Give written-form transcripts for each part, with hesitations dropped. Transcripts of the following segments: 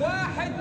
1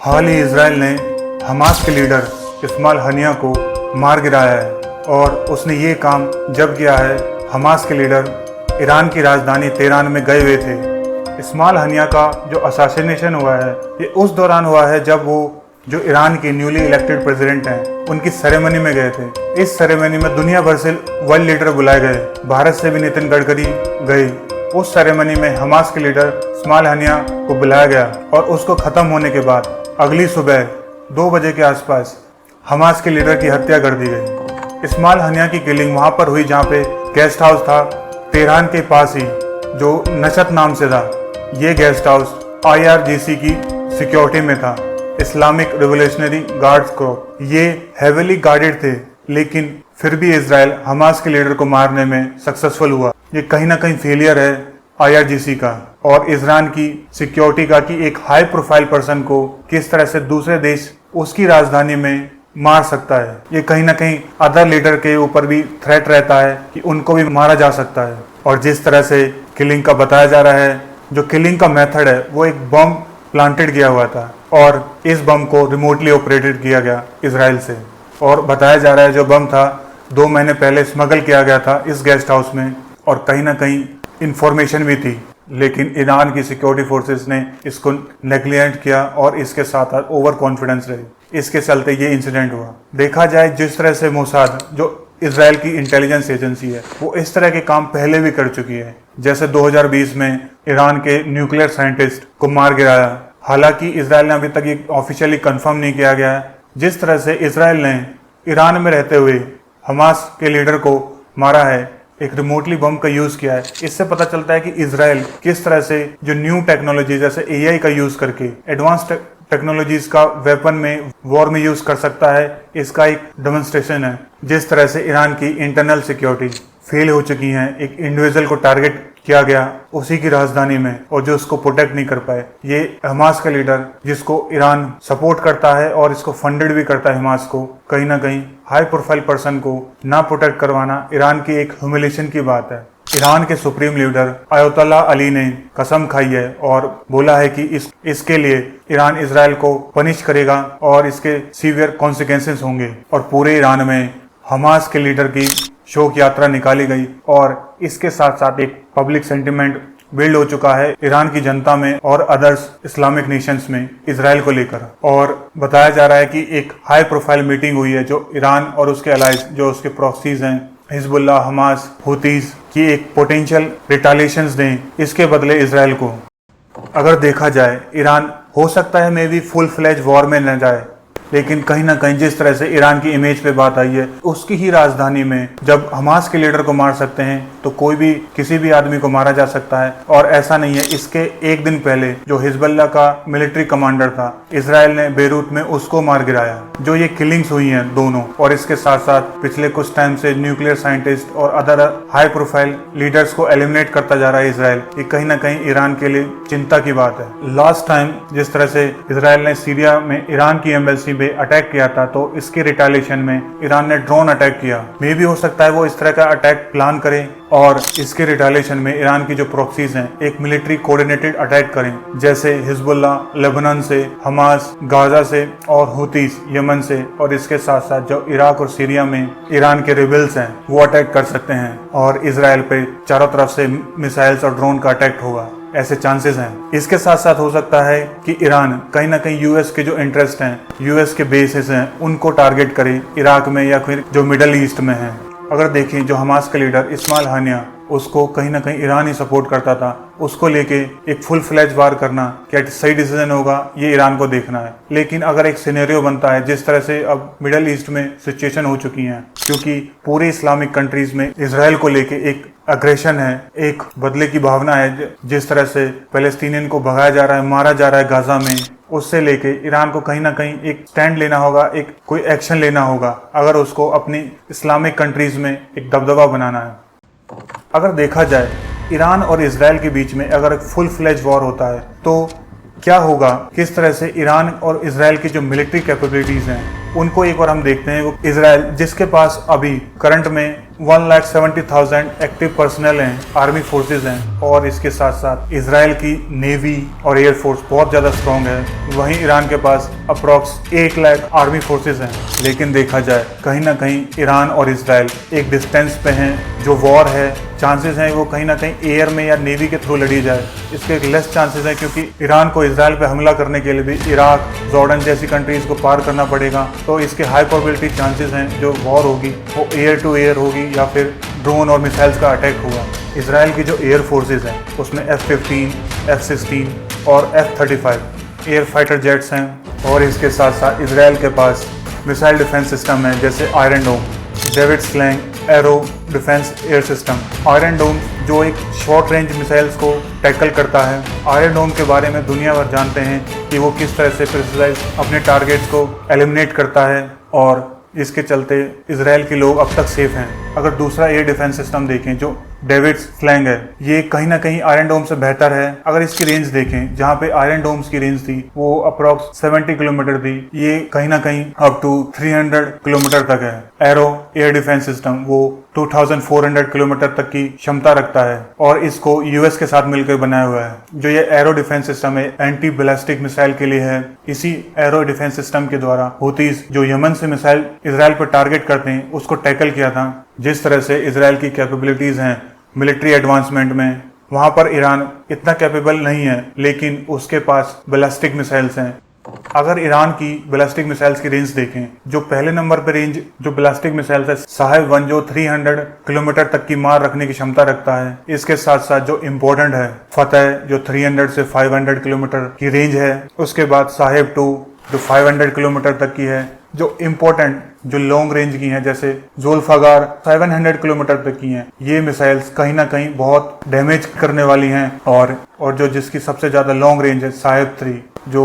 हाल ही Israel ने Hamas के leader Ismail Haniyeh को मार गिराया है और उसने ये काम जब किया है हमास के लीडर ईरान की राजधानी तेहरान में गए हुए थे। इस्माइल हनिया का जो असैसिनेशन हुआ है ये उस दौरान हुआ है जब वो जो ईरान के न्यूली इलेक्टेड प्रेसिडेंट हैं उनकी सेरेमनी में गए थे। इस सेरेमनी में दुनिया भर से वर्ल्ड लीडर बुलाए गए, भारत से भी नितिन गडकरी गए। उस सेरेमनी में हमास के लीडर इस्माइल हनिया को बुलाया गया और उसको ख़त्म होने के बाद अगली सुबह 2 बजे के आसपास हमास के लीडर की हत्या कर दी गई। इस्माइल हनिया की किलिंग वहां पर हुई जहां पे गेस्ट हाउस था तेहरान के पास ही, जो नशत नाम से था। ये गेस्ट हाउस IRGC की सिक्योरिटी में था, इस्लामिक रिवोल्यूशनरी गार्ड्स को। ये हेविली गार्डेड थे, लेकिन फिर भी इजराइल हमास के लीडर को मारने में सक्सेसफुल हुआ। ये कहीं ना कहीं फेलियर है IRGC का और इजराइल की सिक्योरिटी का कि एक हाई प्रोफाइल पर्सन को किस तरह से दूसरे देश उसकी राजधानी में मार सकता है। ये कहीं ना कहीं अदर लीडर के ऊपर भी थ्रेट रहता है कि उनको भी मारा जा सकता है। और जिस तरह से किलिंग का बताया जा रहा है, जो किलिंग का मेथड है वो एक बम प्लांटेड किया हुआ था और इस बम को रिमोटली ऑपरेटेड किया गया इजराइल से। और बताया जा रहा है जो बम था 2 महीने पहले स्मगल किया गया था इस गेस्ट हाउस में और कहीं ना कहीं इंफॉर्मेशन भी थी, लेकिन ईरान की सिक्योरिटी फोर्सेस ने इसको नेग्लिजेंट किया और इसके साथ साथ ओवर कॉन्फिडेंस रहे। इसके चलते ये इंसिडेंट हुआ। देखा जाए जिस तरह से मोसाद जो इजराइल की इंटेलिजेंस एजेंसी है वो इस तरह के काम पहले भी कर चुकी है, जैसे 2020 में ईरान के न्यूक्लियर साइंटिस्ट को मार गिराया। हालांकि इजराइल ने अभी तक ये ऑफिशियली कंफर्म नहीं किया गया है। जिस तरह से इजराइल ने ईरान में रहते हुए हमास के लीडर को मारा है, एक रिमोटली बम का यूज किया है, इससे पता चलता है कि इजराइल किस तरह से जो न्यू टेक्नोलॉजी जैसे AI का यूज करके एडवांस टेक्नोलॉजीज का वेपन में वॉर में यूज कर सकता है। इसका एक डेमोन्स्ट्रेशन है। जिस तरह से ईरान की इंटरनल सिक्योरिटी फेल हो चुकी है, एक इंडिविजुअल को टारगेट किया गया उसी की राजधानी में और जो उसको प्रोटेक्ट नहीं कर पाए। ये हमास का लीडर जिसको ईरान सपोर्ट करता है और इसको फंडेड भी करता है हमास को, कहीं ना कहीं हाई प्रोफाइल पर्सन को ना प्रोटेक्ट करवाना ईरान की एक ह्यूमिलिएशन की बात है। ईरान के सुप्रीम लीडर अयतोल्ला अली ने कसम खाई है और बोला है कि इसके लिए ईरान इजराइल को पनिश करेगा और इसके सीवियर कॉन्सिक्वेंसेस होंगे। और पूरे ईरान में हमास के लीडर की शोक यात्रा निकाली गई और इसके साथ साथ एक पब्लिक सेंटिमेंट बिल्ड हो चुका है ईरान की जनता में और अदर्स इस्लामिक नेशंस में इजराइल को लेकर। और बताया जा रहा है कि एक हाई प्रोफाइल मीटिंग हुई है जो ईरान और उसके अलाइज जो उसके प्रॉक्सीज हैं हिजबुल्लाह, हमास, हुतीज की एक पोटेंशियल रिटालिएशंस दें इसके बदले इजराइल को। अगर देखा जाए ईरान हो सकता है may be full fledge war में न जाए, लेकिन कहीं ना कहीं जिस तरह से ईरान की इमेज पे बात आई है, उसकी ही राजधानी में जब हमास के लीडर को मार सकते हैं तो कोई भी किसी भी आदमी को मारा जा सकता है। और ऐसा नहीं है, इसके एक दिन पहले जो हिजबुल्लाह का मिलिट्री कमांडर था इजराइल ने बेरूत में उसको मार गिराया। जो ये किलिंग्स हुई हैं दोनों, और इसके साथ साथ पिछले कुछ टाइम से न्यूक्लियर साइंटिस्ट और अदर हाई प्रोफाइल लीडर्स को एलिमिनेट करता जा रहा है इजराइल। ये कहीं ना कहीं ईरान के लिए चिंता की बात है। लास्ट टाइम जिस तरह से इजराइल ने सीरिया में ईरान की एम्बेसी पे अटैक किया था, तो इसके रिटेलिएशन में ईरान ने ड्रोन अटैक किया। मे भी हो सकता है वो इस तरह का अटैक प्लान करें और इसके रिटेलिएशन में ईरान की जो प्रॉक्सीज हैं एक मिलिट्री कोऑर्डिनेटेड अटैक करें, जैसे हिजबुल्लाह लेबनान से, हमास गाजा से और हुतीस यमन से, और इसके साथ साथ जो इराक और सीरिया में ईरान के रिबेल्स हैं वो अटैक कर सकते हैं और इजराइल पे चारों तरफ से मिसाइल्स और ड्रोन का अटैक होगा। ऐसे चांसेस हैं। इसके साथ साथ हो सकता है कि ईरान कहीं ना कहीं यूएस के जो इंटरेस्ट हैं, यूएस के बेसिस हैं, उनको टारगेट करे इराक में या फिर जो मिडल ईस्ट में है। अगर देखें जो हमास का लीडर इस्माइल हानिया, उसको कहीं ना कहीं ईरान ही सपोर्ट करता था, उसको लेके एक फुल फ्लैज वार करना क्या सही डिसीजन होगा, ये ईरान को देखना है। लेकिन अगर एक सिनेरियो बनता है जिस तरह से अब मिडल ईस्ट में सिचुएशन हो चुकी है, क्योंकि पूरे इस्लामिक कंट्रीज में इजराइल को लेके एक अग्रेशन है, एक बदले की भावना है। जिस तरह से पैलेस्टीनियन को भगाया जा रहा है, मारा जा रहा है गाजा में, उससे लेके ईरान को कहीं ना कहीं एक स्टैंड लेना होगा, एक कोई एक्शन लेना होगा अगर उसको अपनी इस्लामिक कंट्रीज में एक दबदबा बनाना है। अगर देखा जाए ईरान और इसराइल के बीच में अगर फुल फ्लेज वॉर होता है तो क्या होगा, किस तरह से ईरान और इसराइल की जो मिलिट्री कैपेबिलिटीज़ हैं उनको एक बार हम देखते हैं। वो इसराइल जिसके पास अभी करंट में 1,70,000 एक्टिव पर्सनल हैं, आर्मी फोर्सेस हैं, और इसके साथ साथ इसराइल की नेवी और एयरफोर्स बहुत ज़्यादा स्ट्रॉन्ग है। वहीं ईरान के पास अप्रॉक्स 1 लाख आर्मी फोर्सेस हैं। लेकिन देखा जाए कहीं ना कहीं ईरान और इसराइल एक डिस्टेंस पे हैं। जो वॉर है चांसेस हैं वो कहीं ना कहीं एयर में या नेवी के थ्रू लड़ी जाए, इसके एक लेस चांसेस है, क्योंकि ईरान को इसराइल पे हमला करने के लिए भी इराक, जॉर्डन जैसी कंट्रीज को पार करना पड़ेगा। तो इसके हाई प्रोबेबिलिटी चांसेस हैं जो वॉर होगी वो एयर टू एयर होगी या फिर ड्रोन और मिसाइल्स का अटैक होगा। इसराइल की जो एयर फोर्सेस हैं उसमें F-15, F-16 और F-35 एयर फाइटर जेट्स हैं, और इसके साथ साथ इसराइल के पास मिसाइल डिफेंस सिस्टम है जैसे Iron Dome, David sling Arrow defence air system. Iron Dome जो एक शॉर्ट रेंज मिसाइल्स को टैकल करता है। आयरन डोम के बारे में दुनिया भर जानते हैं कि वो किस तरह से प्रिसाइज अपने टारगेट्स को एलिमिनेट करता है, और इसके चलते इसराइल के लोग अब तक सेफ हैं। अगर दूसरा एयर डिफेंस सिस्टम देखें जो डेविड स्लैंग है, ये कहीं ना कहीं आयरन डोम से बेहतर है। अगर इसकी रेंज देखें, जहाँ पे आयरन डोम्स की रेंज थी वो अप्रॉक्स 70 किलोमीटर थी, ये कहीं ना कहीं अप टू 300 किलोमीटर तक है। एरो एयर डिफेंस सिस्टम वो 2400 किलोमीटर तक की क्षमता रखता है, और इसको यूएस के साथ मिलकर बनाया हुआ है। जो ये एरो डिफेंस सिस्टम है एंटी बैलिस्टिक मिसाइल के लिए है। इसी एरो डिफेंस सिस्टम के द्वारा हूतीज जो यमन से मिसाइल इसराइल पर टारगेट करते हैं उसको टैकल किया था। जिस तरह से इसराइल की कैपेबिलिटीज हैं मिलिट्री एडवांसमेंट में, वहां पर ईरान इतना कैपेबल नहीं है, लेकिन उसके पास बैलिस्टिक मिसाइल्स हैं। अगर ईरान की बैलिस्टिक मिसाइल्स की रेंज देखें, जो पहले नंबर पर रेंज जो बैलिस्टिक मिसाइल्स है साहेब-1 जो 300 किलोमीटर तक की मार रखने की क्षमता रखता है। इसके साथ साथ जो इम्पोर्टेंट है फतेह जो 300 से 500 किलोमीटर की रेंज है। उसके बाद साहेब-2 जो 500 किलोमीटर तक की है। जो इम्पोर्टेंट जो लॉन्ग रेंज की हैं जैसे ज़ुल्फ़िकार 700 किलोमीटर तक की हैं। ये मिसाइल्स कहीं ना कहीं बहुत डैमेज करने वाली हैं, और जो जिसकी सबसे ज़्यादा लॉन्ग रेंज है साहेब-3 जो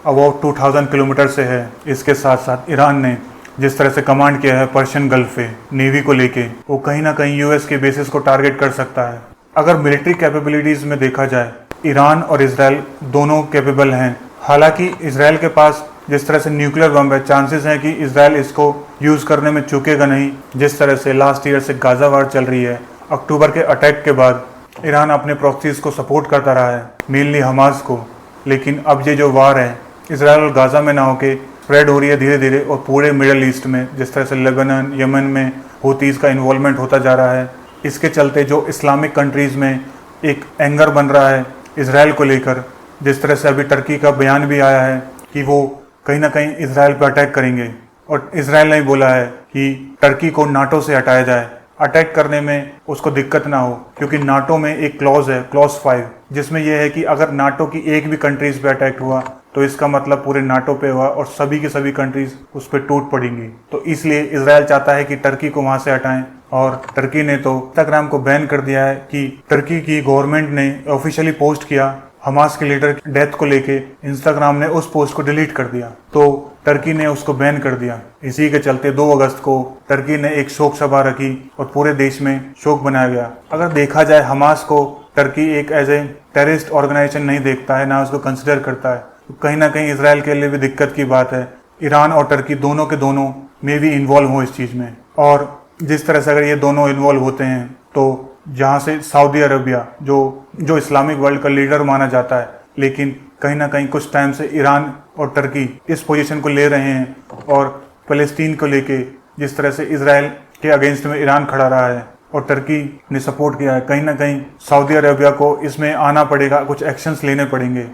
अबाउट 2000 किलोमीटर से है। इसके साथ साथ ईरान ने जिस तरह से कमांड किया है पर्शियन गल्फ पे नेवी को लेके, वो कहीं ना कहीं यूएस के बेसिस को टारगेट कर सकता है। अगर मिलिट्री कैपेबिलिटीज़ में देखा जाए, ईरान और इसराइल दोनों कैपेबल हैं। हालांकि इसराइल के पास जिस तरह से न्यूक्लियर बम है, चांसेस हैं कि इसराइल इसको यूज़ करने में चूकेगा नहीं। जिस तरह से लास्ट ईयर से गाज़ा वार चल रही है, अक्टूबर के अटैक के बाद ईरान अपने प्रॉक्सीज को सपोर्ट करता रहा है, मेनली हमास को। लेकिन अब ये जो वार है इसराइल और गाज़ा में ना होके स्प्रेड हो रही है धीरे धीरे, और पूरे मिडल ईस्ट में जिस तरह से लेबनान, यमन में हूतीज़ का इन्वॉल्वमेंट होता जा रहा है। इसके चलते जो इस्लामिक कंट्रीज़ में एक एंगर बन रहा है इसराइल को लेकर, जिस तरह से अभी टर्की का बयान भी आया है कि वो कहीं ना कहीं इसराइल पर अटैक करेंगे, और इसराइल ने बोला है कि टर्की को नाटो से हटाया जाए, अटैक करने में उसको दिक्कत ना हो, क्योंकि नाटो में एक क्लॉज है, क्लॉज 5, जिसमें यह है कि अगर नाटो की एक भी कंट्रीज पे अटैक हुआ तो इसका मतलब पूरे नाटो पे हुआ और सभी की सभी कंट्रीज उस पर टूट पड़ेंगी। तो इसलिए इसराइल चाहता है कि टर्की को वहां से हटाएं, और टर्की ने तो इंस्टाग्राम को बैन कर दिया है कि टर्की की गवर्नमेंट ने ऑफिशियली पोस्ट किया हमास के लीडर की डेथ को लेके, इंस्टाग्राम ने उस पोस्ट को डिलीट कर दिया, तो टर्की ने उसको बैन कर दिया। इसी के चलते 2 अगस्त को टर्की ने एक शोक सभा रखी और पूरे देश में शोक मनाया गया। अगर देखा जाए हमास को टर्की एक एज ए टेररिस्ट ऑर्गेनाइजेशन नहीं देखता है, ना उसको कंसिडर करता है, तो कहीं ना कहीं इसराइल के लिए भी दिक्कत की बात है। ईरान और टर्की दोनों के दोनों में भी इन्वॉल्व हो इस चीज़ में, और जिस तरह से अगर ये दोनों इन्वॉल्व होते हैं तो जहाँ से सऊदी अरबिया जो इस्लामिक वर्ल्ड का लीडर माना जाता है, लेकिन कहीं ना कहीं कुछ टाइम से ईरान और टर्की इस पोजीशन को ले रहे हैं, और फ़लस्तीन को लेके जिस तरह से इसराइल के अगेंस्ट में ईरान खड़ा रहा है और टर्की ने सपोर्ट किया है, कहीं ना कहीं सऊदी अरबिया को इसमें आना पड़ेगा, कुछ एक्शंस लेने पड़ेंगे।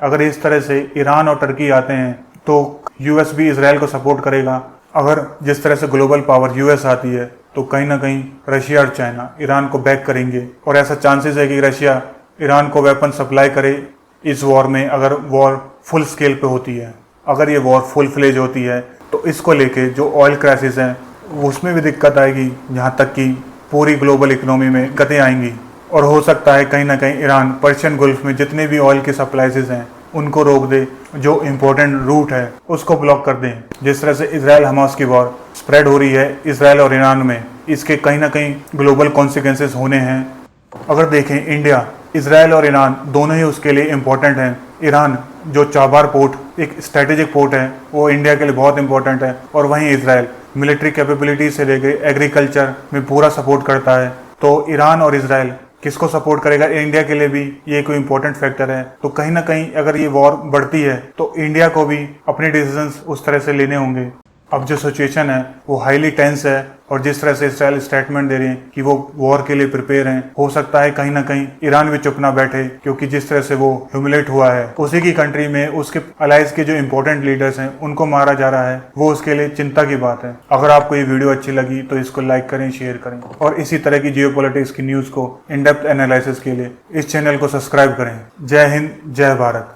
अगर इस तरह से ईरान और टर्की आते हैं तो यूएस भी इसराइल को सपोर्ट करेगा। अगर जिस तरह से ग्लोबल पावर यूएस आती है तो कहीं ना कहीं रशिया और चाइना ईरान को बैक करेंगे, और ऐसा चांसेस है कि रशिया ईरान को वेपन सप्लाई करे इस वॉर में, अगर वॉर फुल स्केल पे होती है। अगर ये वॉर फुल फ्लेज होती है तो इसको लेके जो ऑयल क्राइसिस है उसमें भी दिक्कत आएगी, यहाँ तक कि पूरी ग्लोबल इकोनॉमी में दिक्कतें आएंगी, और हो सकता है कहीं ना कहीं ईरान पर्शियन गल्फ में जितने भी ऑयल के सप्लाईज हैं उनको रोक दे, जो इम्पोर्टेंट रूट है उसको ब्लॉक कर दें। जिस तरह से इसराइल हमास की वॉर स्प्रेड हो रही है इसराइल और ईरान में, इसके कहीं ना कहीं ग्लोबल कॉन्सिक्वेंसेस होने हैं। अगर देखें इंडिया, इसराइल और ईरान दोनों ही उसके लिए इम्पोर्टेंट हैं। ईरान जो चाबार पोर्ट एक स्ट्रेटेजिक पोर्ट है वो इंडिया के लिए बहुत इंपॉर्टेंट है, और वहीं इसराइल मिलिट्री कैपेबिलिटी से लेकर एग्रीकल्चर में पूरा सपोर्ट करता है। तो ईरान और इसराइल किसको सपोर्ट करेगा, इंडिया के लिए भी ये कोई इंपॉर्टेंट फैक्टर है। तो कहीं ना कहीं अगर ये वॉर बढ़ती है तो इंडिया को भी अपने डिसीजंस उस तरह से लेने होंगे। अब जो सिचुएशन है वो हाईली टेंस है, और जिस तरह से इसराइल स्टेटमेंट दे रही है कि वो वॉर के लिए प्रिपेयर हैं, हो सकता है कहीं ना कहीं ईरान भी चुप ना बैठे, क्योंकि जिस तरह से वो ह्यूमिलेट हुआ है उसी की कंट्री में उसके अलाइज के जो इंपॉर्टेंट लीडर्स हैं उनको मारा जा रहा है, वो उसके लिए चिंता की बात है। अगर आपको ये वीडियो अच्छी लगी तो इसको लाइक करें, शेयर करें, और इसी तरह की जियोपॉलिटिक्स की न्यूज़ को इन डेप्थ एनालिसिस के लिए इस चैनल को सब्सक्राइब करें। जय हिंद, जय भारत।